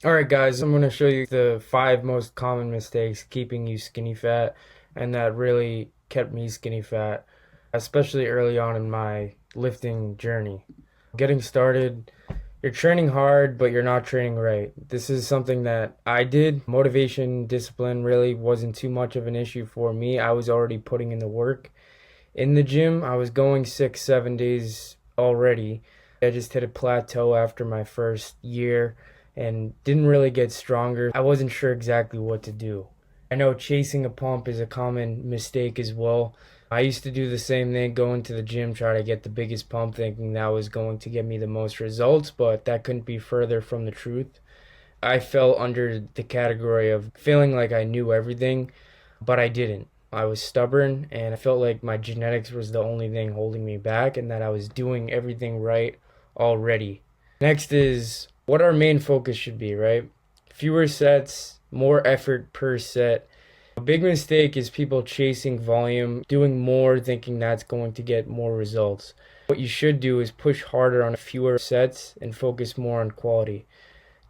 All right, guys, I'm going to show you the 5 most common mistakes keeping you skinny fat, and that really kept me skinny fat, especially early on in my lifting journey. Getting started, you're training hard, but you're not training right. This is something that I did. Motivation, discipline really wasn't too much of an issue for me. I was already putting in the work. In the gym, I was going 6, 7 days already. I just hit a plateau after my first year and didn't really get stronger. I wasn't sure exactly what to do. I know chasing a pump is a common mistake as well. I used to do the same thing, go into the gym, try to get the biggest pump, thinking that was going to get me the most results, but that couldn't be further from the truth. I fell under the category of feeling like I knew everything, but I didn't. I was stubborn and I felt like my genetics was the only thing holding me back and that I was doing everything right already. Next is what our main focus should be, right? Fewer sets, more effort per set. A big mistake is people chasing volume, doing more, thinking that's going to get more results. What you should do is push harder on fewer sets and focus more on quality.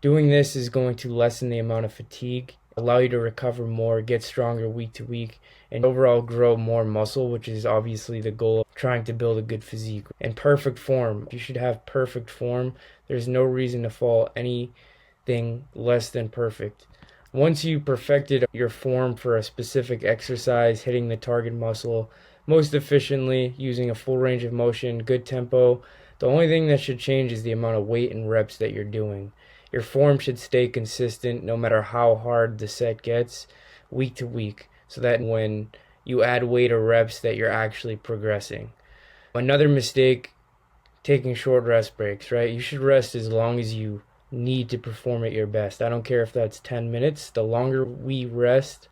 Doing this is going to lessen the amount of fatigue, allow you to recover more, get stronger week to week, and overall grow more muscle, which is obviously the goal of trying to build a good physique. And perfect form. You should have perfect form. There's no reason to fall anything less than perfect. Once you perfected your form for a specific exercise, hitting the target muscle most efficiently, using a full range of motion, good tempo, the only thing that should change is the amount of weight and reps that you're doing. Your form should stay consistent no matter how hard the set gets week to week so that when you add weight or reps that you're actually progressing. Another mistake, taking short rest breaks, right? You should rest as long as you need to perform at your best. I don't care if that's 10 minutes. The longer we rest,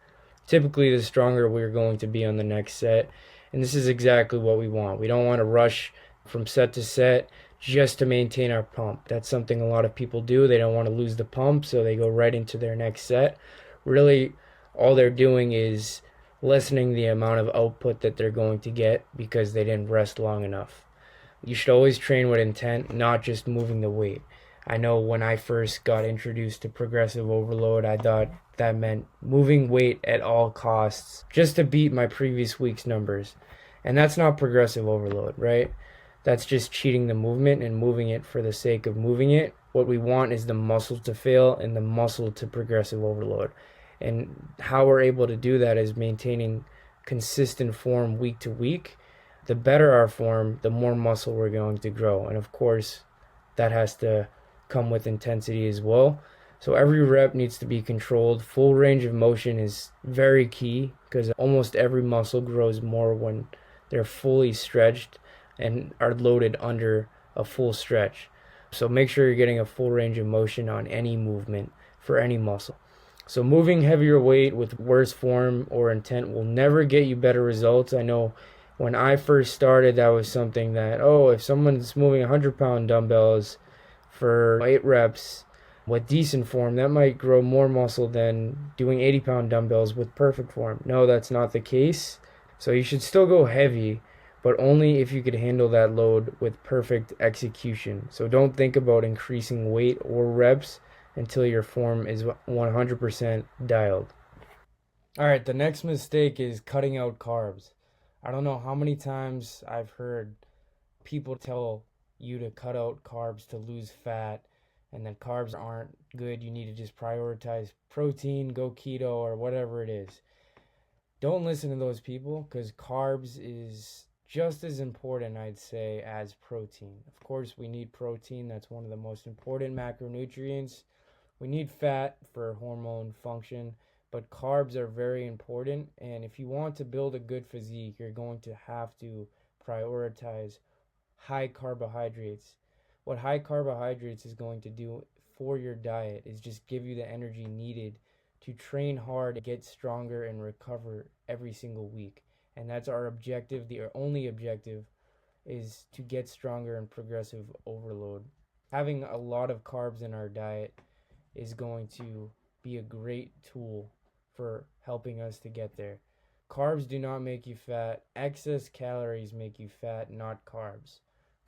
typically the stronger we're going to be on the next set. And this is exactly what we want. We don't want to rush from set to set just to maintain our pump. That's something a lot of people do. They don't want to lose the pump, so they go right into their next set. Really, all they're doing is lessening the amount of output that they're going to get because they didn't rest long enough. You should always train with intent, not just moving the weight. I know when I first got introduced to progressive overload, I thought that meant moving weight at all costs just to beat my previous week's numbers. And that's not progressive overload, right? That's just cheating the movement and moving it for the sake of moving it. What we want is the muscle to fail and the muscle to progressive overload. And how we're able to do that is maintaining consistent form week to week. The better our form, the more muscle we're going to grow. And of course, that has to come with intensity as well. So every rep needs to be controlled. Full range of motion is very key because almost every muscle grows more when they're fully stretched and are loaded under a full stretch. So make sure you're getting a full range of motion on any movement for any muscle. So moving heavier weight with worse form or intent will never get you better results. I know when I first started, that was something that, oh, if someone's moving 100-pound dumbbells for 8 reps with decent form, that might grow more muscle than doing 80-pound dumbbells with perfect form. No, that's not the case. So you should still go heavy, but only if you could handle that load with perfect execution. So don't think about increasing weight or reps until your form is 100% dialed. All right, the next mistake is cutting out carbs. I don't know how many times I've heard people tell you to cut out carbs to lose fat, and that carbs aren't good. You need to just prioritize protein, go keto, or whatever it is. Don't listen to those people because carbs is just as important, I'd say, as protein. Of course, we need protein. That's one of the most important macronutrients. We need fat for hormone function, but carbs are very important. And if you want to build a good physique, you're going to have to prioritize high carbohydrates. What high carbohydrates is going to do for your diet is just give you the energy needed to train hard, get stronger, and recover every single week. And that's our objective. The only objective is to get stronger and progressive overload. Having a lot of carbs in our diet is going to be a great tool for helping us to get there. Carbs do not make you fat. Excess calories make you fat, not carbs.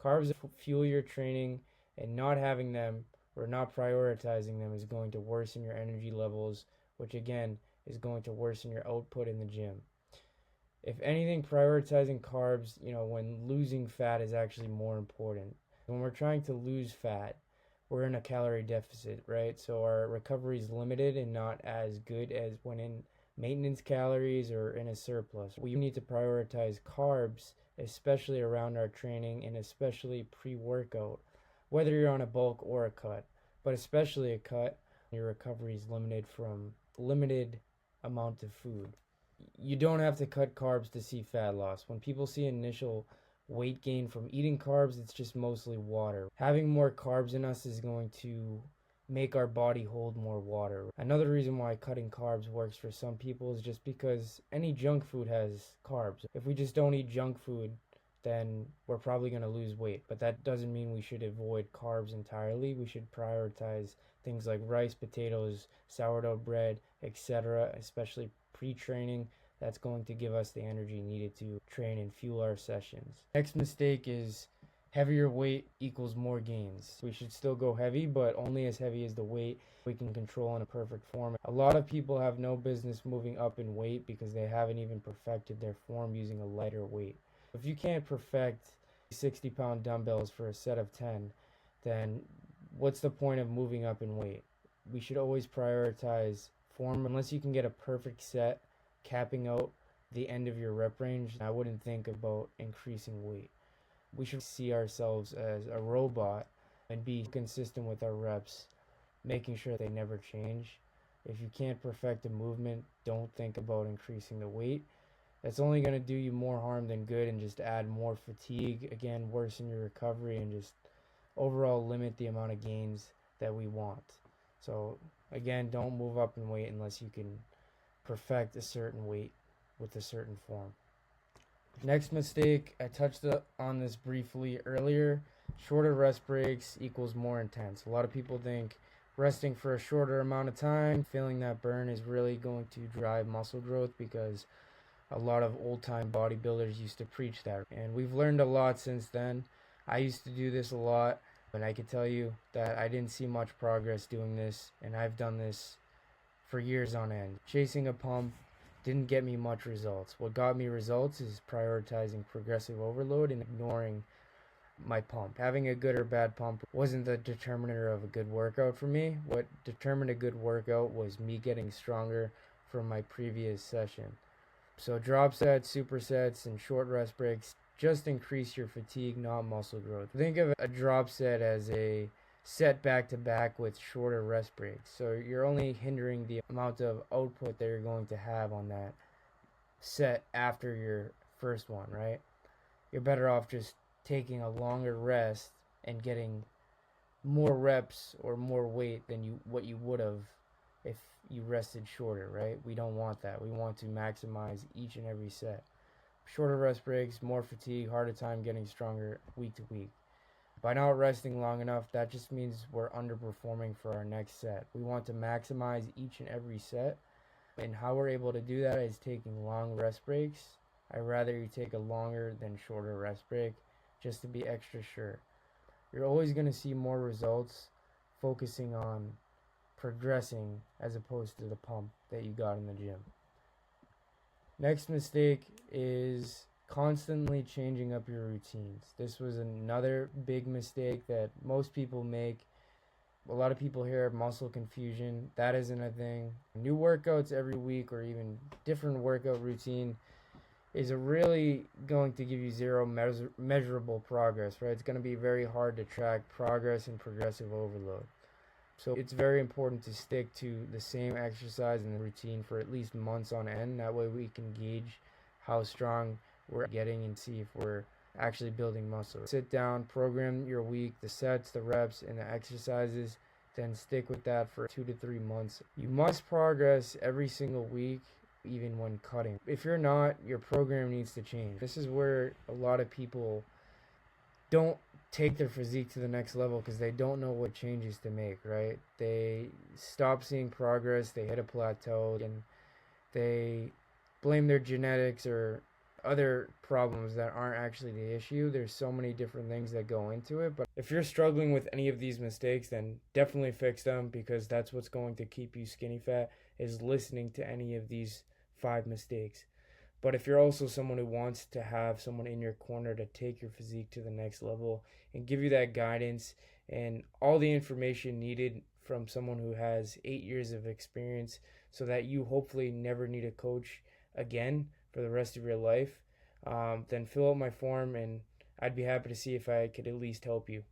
Carbs fuel your training, and not having them or not prioritizing them is going to worsen your energy levels, which again is going to worsen your output in the gym. If anything, prioritizing carbs, when losing fat is actually more important. When we're trying to lose fat, we're in a calorie deficit, right? So our recovery is limited and not as good as when in maintenance calories or in a surplus. We need to prioritize carbs, especially around our training and especially pre-workout, whether you're on a bulk or a cut, but especially a cut. Your recovery is limited from limited amount of food. You don't have to cut carbs to see fat loss. When people see initial weight gain from eating carbs, it's just mostly water. Having more carbs in us is going to make our body hold more water. Another reason why cutting carbs works for some people is just because any junk food has carbs. If we just don't eat junk food, then we're probably going to lose weight. But that doesn't mean we should avoid carbs entirely. We should prioritize things like rice, potatoes, sourdough bread, etc., especially pre-training. That's going to give us the energy needed to train and fuel our sessions. Next mistake is heavier weight equals more gains. We should still go heavy, but only as heavy as the weight we can control in a perfect form. A lot of people have no business moving up in weight because they haven't even perfected their form using a lighter weight. If you can't perfect 60-pound dumbbells for a set of 10, then what's the point of moving up in weight? We should always prioritize form. Unless you can get a perfect set capping out the end of your rep range, I wouldn't think about increasing weight. We should see ourselves as a robot and be consistent with our reps, making sure they never change. If you can't perfect a movement, don't think about increasing the weight. That's only going to do you more harm than good and just add more fatigue, again, worsen your recovery and just overall limit the amount of gains that we want. So again, don't move up in weight unless you can perfect a certain weight with a certain form. Next mistake, I touched on this briefly earlier. Shorter rest breaks equals more intense. A lot of people think resting for a shorter amount of time, feeling that burn is really going to drive muscle growth because a lot of old-time bodybuilders used to preach that. And we've learned a lot since then. I used to do this a lot, and I can tell you that I didn't see much progress doing this, and I've done this for years on end. Chasing a pump didn't get me much results. What got me results is prioritizing progressive overload and ignoring my pump. Having a good or bad pump wasn't the determiner of a good workout for me. What determined a good workout was me getting stronger from my previous session. So drop sets, supersets, and short rest breaks just increase your fatigue, not muscle growth. Think of a drop set as a set back to back with shorter rest breaks. So you're only hindering the amount of output that you're going to have on that set after your first one, right? You're better off just taking a longer rest and getting more reps or more weight than what you would have if you rested shorter, right? We don't want that. We want to maximize each and every set. Shorter rest breaks, more fatigue, harder time getting stronger week to week. By not resting long enough, that just means we're underperforming for our next set. We want to maximize each and every set, and how we're able to do that is taking long rest breaks. I'd rather you take a longer than shorter rest break just to be extra sure. You're always going to see more results focusing on progressing as opposed to the pump that you got in the gym. Next mistake is constantly changing up your routines. This was another big mistake that most people make. A lot of people hear muscle confusion. That isn't a thing. New workouts every week or even different workout routine is really going to give you zero measurable progress, right? It's going to be very hard to track progress in progressive overload. So it's very important to stick to the same exercise and the routine for at least months on end. That way we can gauge how strong we're getting and see if we're actually building muscle. Sit down, program your week, the sets, the reps, and the exercises, then stick with that for 2 to 3 months. You must progress every single week, even when cutting. If you're not, your program needs to change. This is where a lot of people don't take their physique to the next level because they don't know what changes to make, right? They stop seeing progress, they hit a plateau, and they blame their genetics or other problems that aren't actually the issue. There's so many different things that go into it. But if you're struggling with any of these mistakes, then definitely fix them, because that's what's going to keep you skinny fat, is listening to any of these 5 mistakes. But if you're also someone who wants to have someone in your corner to take your physique to the next level and give you that guidance and all the information needed from someone who has 8 years of experience, so that you hopefully never need a coach again for the rest of your life, then fill out my form and I'd be happy to see if I could at least help you.